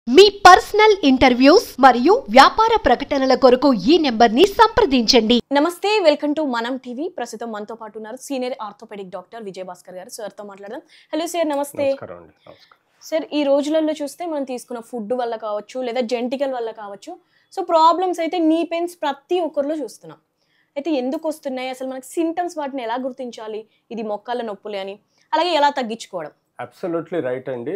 మీ personal interviews మరియు వ్యాపార ప్రకటనల కొరకు ఈ నెంబర్ని సంప్రదించండి. నమస్తే, వెల్కమ్ టు మనం టీవీ. ప్రస్తుతం మనతో పాటు ఉన్నారు senior orthopaedic doctor Vijay Bhaskar గారు. సార్తో మాట్లాడదాం. హలో సార్, నమస్తే. సార్, ఈ రోజులలో చూస్తే మనం తీసుకున్న ఫుడ్ వల్ల కావచ్చు, లేదా జెనెటికల్ వల్ల కావచ్చు, సో ప్రాబ్లమ్స్ అయితే నీ పెయిన్స్ ప్రతి ఒక్కరిలో చూస్తున్నాం. అయితే ఎందుకు వస్తున్నాయి, అసలు మనకి సింటమ్స్, వాటిని ఎలా గుర్తించాలి, ఇది మోకాళ్ళ నొప్పులే అని, అలాగే ఎలా తగ్గించుకోవడం? అబ్సల్యూట్లీ రైట్ అండి.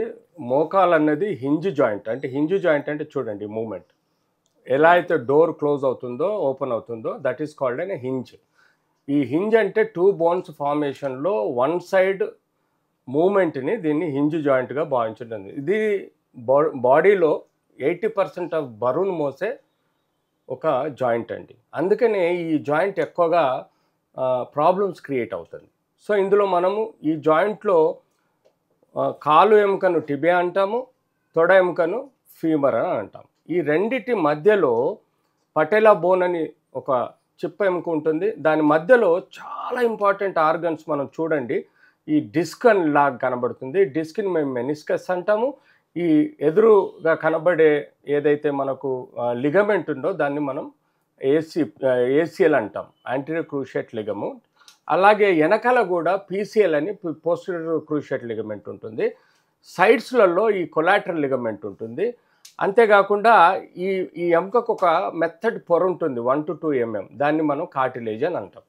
మోకాలు అన్నది హింజ్ జాయింట్. అంటే హింజ్ జాయింట్ అంటే చూడండి మూమెంట్ ఎలా అయితే డోర్ క్లోజ్ అవుతుందో ఓపెన్ అవుతుందో that is called an hinge. ఈ హింజ్ అంటే టూ బోన్స్ ఫార్మేషన్లో వన్ సైడ్ మూమెంట్ని దీన్ని హింజ్ జాయింట్గా భావించడం. ఇది బాడీలో 80% ఆఫ్ బరువును మోసే ఒక జాయింట్ అండి. అందుకనే ఈ జాయింట్ ఎక్కువగా ప్రాబ్లమ్స్ క్రియేట్ అవుతుంది. సో ఇందులో మనము ఈ జాయింట్లో కాలు ఎముకను టిబియా అంటాము, తొడ ఎముకను ఫీమర్ అని అంటాం. ఈ రెండిటి మధ్యలో పటేలా బోన్ అని ఒక చిప్ప ఎముక ఉంటుంది. దాని మధ్యలో చాలా ఇంపార్టెంట్ ఆర్గన్స్ మనం చూడండి, ఈ డిస్క్ అని లాగా కనబడుతుంది. డిస్క్ని మేము మెనిస్కస్ అంటాము. ఈ ఎదురుగా కనబడే ఏదైతే మనకు లిగమెంట్ ఉందో దాన్ని మనం ఏసీఎల్ అంటాం, యాంటీరియర్ క్రూషియేట్ లిగమెంట్. అలాగే వెనకాల కూడా పీసీఎల్ అని పోస్టీరియర్ క్రూషియేట్ లిగమెంట్ ఉంటుంది. సైడ్స్లలో ఈ కొలాటరల్ లిగమెంట్ ఉంటుంది. అంతేకాకుండా ఈ ఈ ఎముకకు ఒక మెథడ్ పొర ఉంటుంది 1 to 2 mm. దాన్ని మనం కార్టిలేజ్ అని అంటాం.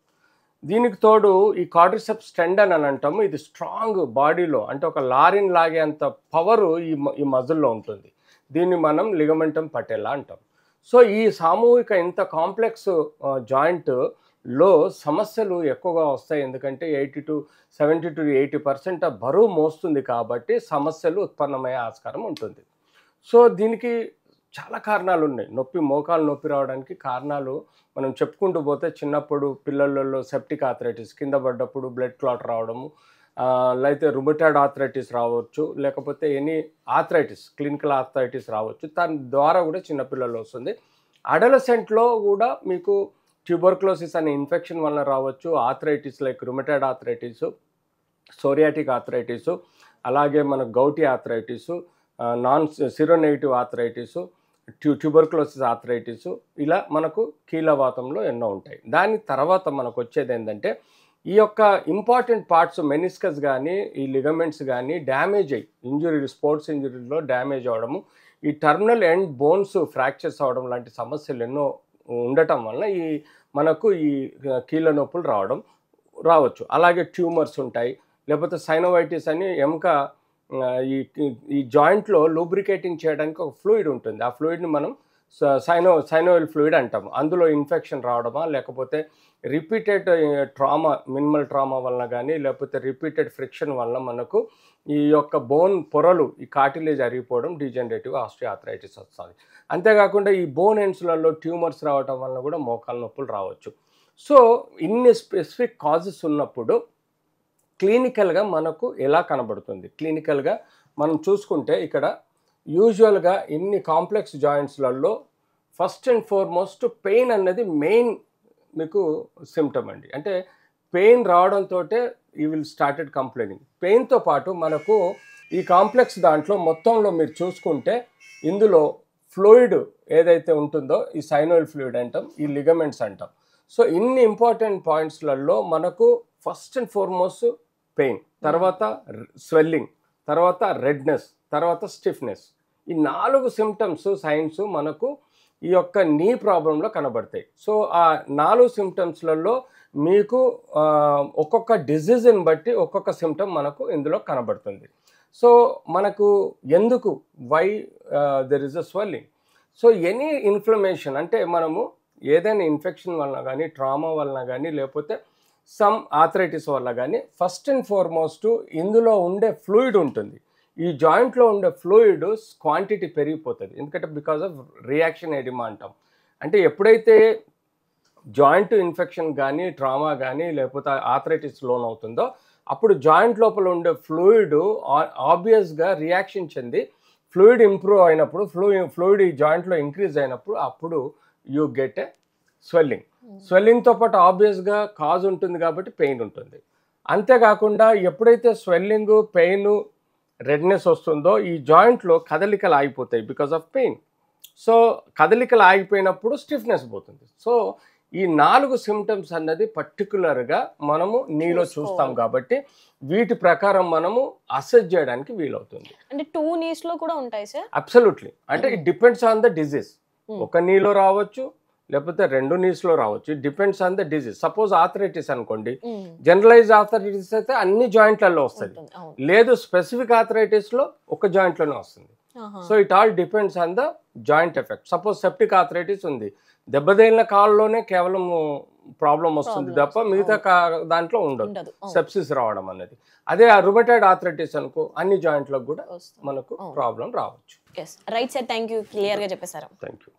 దీనికి తోడు ఈ క్వాడ్రిసెప్స్ టెండన్ అని అంటాము. ఇది స్ట్రాంగ్ బాడీలో, అంటే ఒక లారీని లాగే అంత పవరు ఈ మజిల్లో ఉంటుంది. దీన్ని మనం లిగమెంటం పటేలా అంటాం. సో ఈ సామూహిక ఇంత కాంప్లెక్స్ జాయింట్లో సమస్యలు ఎక్కువగా వస్తాయి. ఎందుకంటే 70 to 80% బరువు మోస్తుంది కాబట్టి సమస్యలు ఉత్పన్నమయ్యే ఆస్కారం ఉంటుంది. సో దీనికి చాలా కారణాలు ఉన్నాయి. మోకాలు నొప్పి రావడానికి కారణాలు మనం చెప్పుకుంటూ పోతే, చిన్నప్పుడు పిల్లలలో సెప్టిక్ ఆర్థరైటిస్, కింద పడ్డప్పుడు బ్లడ్ క్లాట్ రావడము, లేకపోతే రుమటాయిడ్ ఆర్థరైటిస్ రావచ్చు, లేకపోతే ఎనీ ఆర్థరైటిస్, క్లినికల్ ఆర్థరైటిస్ రావచ్చు. దాని ద్వారా కూడా చిన్నపిల్లల్లో వస్తుంది. అడలసెంట్లో కూడా మీకు ట్యూబర్క్లోసిస్ అనే ఇన్ఫెక్షన్ వల్ల రావచ్చు. Arthritis like rheumatoid arthritis, psoriatic arthritis, అలాగే మన gouty arthritis, non seronegative arthritis, tuberculosis arthritis, ఇలా మనకు కీళ్ళవాతంలో ఎన్నో ఉంటాయి. దాని తర్వాత మనకు వచ్చేది ఏంటంటే, ఈ యొక్క ఇంపార్టెంట్ పార్ట్స్ మెనిస్కస్ కానీ ఈ లిగమెంట్స్ కానీ డ్యామేజ్ అయ్యి, ఇంజురీ, స్పోర్ట్స్ ఇంజురీలో డ్యామేజ్ అవ్వడము, ఈ టర్మినల్ ఎండ్ బోన్స్ ఫ్రాక్చర్స్ అవ్వడం లాంటి సమస్యలు ఎన్నో ఉండటం వల్ల మనకు ఈ కీళ్ళ నొప్పులు రావచ్చు. అలాగే ట్యూమర్స్ ఉంటాయి. లేకపోతే సైనోవైటిస్ అని ఎముక ఈ జాయింట్లో లూబ్రికేటింగ్ చేయడానికి ఒక ఫ్లూయిడ్ ఉంటుంది. ఆ ఫ్లూయిడ్ని మనం సైనోవెల్ ఫ్లూయిడ్ అంటాము. అందులో ఇన్ఫెక్షన్ రావడమా, లేకపోతే రిపీటెడ్ ట్రామా, మినిమల్ ట్రామా వలన కానీ, లేకపోతే రిపీటెడ్ ఫ్రిక్షన్ వలన మనకు ఈ యొక్క బోన్ పొరలు, ఈ కార్టిలేజ్ అరిగిపోవడం, డీజనరేటివ్ ఆస్టియోఆర్థరైటిస్ వస్తుంది. అంతేకాకుండా ఈ బోన్ ఎండ్స్లలో ట్యూమర్స్ రావడం వలన కూడా మోకాళ్ళ నొప్పులు రావచ్చు. సో ఇన్ని స్పెసిఫిక్ కాజెస్ ఉన్నప్పుడు క్లినికల్గా మనకు ఎలా కనబడుతుంది? క్లినికల్గా మనం చూసుకుంటే ఇక్కడ యూజువల్గా ఇన్ని కాంప్లెక్స్ జాయింట్స్లలో ఫస్ట్ అండ్ ఫార్మోస్ట్ పెయిన్ అన్నది మెయిన్ మీకు సిమ్టమ్ అండి. అంటే పెయిన్ రావడంతో యూ విల్ స్టార్టెడ్ కంప్లైనింగ్. పెయిన్తో పాటు మనకు ఈ కాంప్లెక్స్ దాంట్లో మొత్తంలో మీరు చూసుకుంటే ఇందులో ఫ్లూయిడ్ ఏదైతే ఉంటుందో ఈ సైనోవెల్ ఫ్లూయిడ్ అంటాం, ఈ లిగమెంట్స్ అంటాం. సో ఇన్ని ఇంపార్టెంట్ పాయింట్స్లలో మనకు ఫస్ట్ అండ్ ఫార్మోస్ట్ పెయిన్, తర్వాత స్వెల్లింగ్, తర్వాత రెడ్నెస్, తర్వాత స్టిఫ్నెస్. ఈ 4 సిమ్టమ్స్ సైన్స్ మనకు ఈ యొక్క నీ ప్రాబ్లంలో కనబడతాయి. సో ఆ 4 సిమ్టమ్స్లలో మీకు ఒక్కొక్క డిజీజ్ని బట్టి ఒక్కొక్క సిమ్టమ్ మనకు ఇందులో కనబడుతుంది. సో మనకు ఎందుకు why there is a swelling? So any inflammation, అంటే మనము ఏదైనా ఇన్ఫెక్షన్ వలన కానీ, ట్రామా వలన కానీ, లేకపోతే సమ్ ఆర్థరైటిస్ వల్ల కానీ, ఫస్ట్ అండ్ ఫార్మోస్ట్ ఇందులో ఉండే ఫ్లూయిడ్ ఉంటుంది. ఈ జాయింట్లో ఉండే ఫ్లూయిడ్ క్వాంటిటీ పెరిగిపోతుంది. ఎందుకంటే బికాజ్ ఆఫ్ రియాక్షన్ ఎడిమా అంటాం. అంటే ఎప్పుడైతే జాయింట్ ఇన్ఫెక్షన్ కానీ, ట్రామా కానీ, లేకపోతే ఆర్థరైటిస్ లోన్ అవుతుందో అప్పుడు జాయింట్ లోపల ఉండే ఫ్లూయిడ్ ఆబ్వియస్గా రియాక్షన్ చెంది ఫ్లూయిడ్ ఇంప్రూవ్ అయినప్పుడు, ఫ్లూయిడ్ ఈ జాయింట్లో ఇంక్రీజ్ అయినప్పుడు అప్పుడు యూ గెట్ ఏ స్వెల్లింగ్. స్వెల్లింగ్తో పాటు ఆబ్వియస్గా కాజ్ ఉంటుంది కాబట్టి పెయిన్ ఉంటుంది. అంతేకాకుండా ఎప్పుడైతే స్వెల్లింగ్, పెయిన్ రెడ్నెస్ వస్తుందో ఈ జాయింట్లో కదలికలు ఆగిపోతాయి బికాస్ ఆఫ్ పెయిన్. సో కదలికలు ఆగిపోయినప్పుడు స్టిఫ్నెస్ పోతుంది. సో ఈ 4 సిమ్టమ్స్ అన్నది పర్టికులర్గా మనము నీలో చూస్తాం కాబట్టి వీటి ప్రకారం మనము అసెస్ చేయడానికి వీలవుతుంది. అంటే 2 knees లో కూడా ఉంటాయి సార్? అబ్సల్యూట్లీ. అంటే it depends on the disease. ఒక నీలో రావచ్చు, లేకపోతే 2 kneesలో రావచ్చు. It depends on the disease. Suppose arthritis అనుకోండి, జనరలైజ్ ఆర్థరైటిస్ అయితే అన్ని జాయింట్లలో వస్తుంది. లేదు, స్పెసిఫిక్ ఆర్థరైటిస్లో ఒక జాయింట్లోనే వస్తుంది. So it all depends on the joint effect. Suppose septic arthritis ఉంది, దెబ్బతగిలిన కాళ్ళలోనే కేవలం ప్రాబ్లం వస్తుంది తప్ప మిగతా దాంట్లో ఉండదు సెప్సిస్ రావడం అనేది. అదే రుమటాయిడ్ ఆర్థరైటిస్ అనుకో అన్ని జాయింట్లకు కూడా మనకు ప్రాబ్లం రావచ్చు. రైట్ సార్, థ్యాంక్ యూ, క్లియర్గా చెప్పేశారు. Thank you.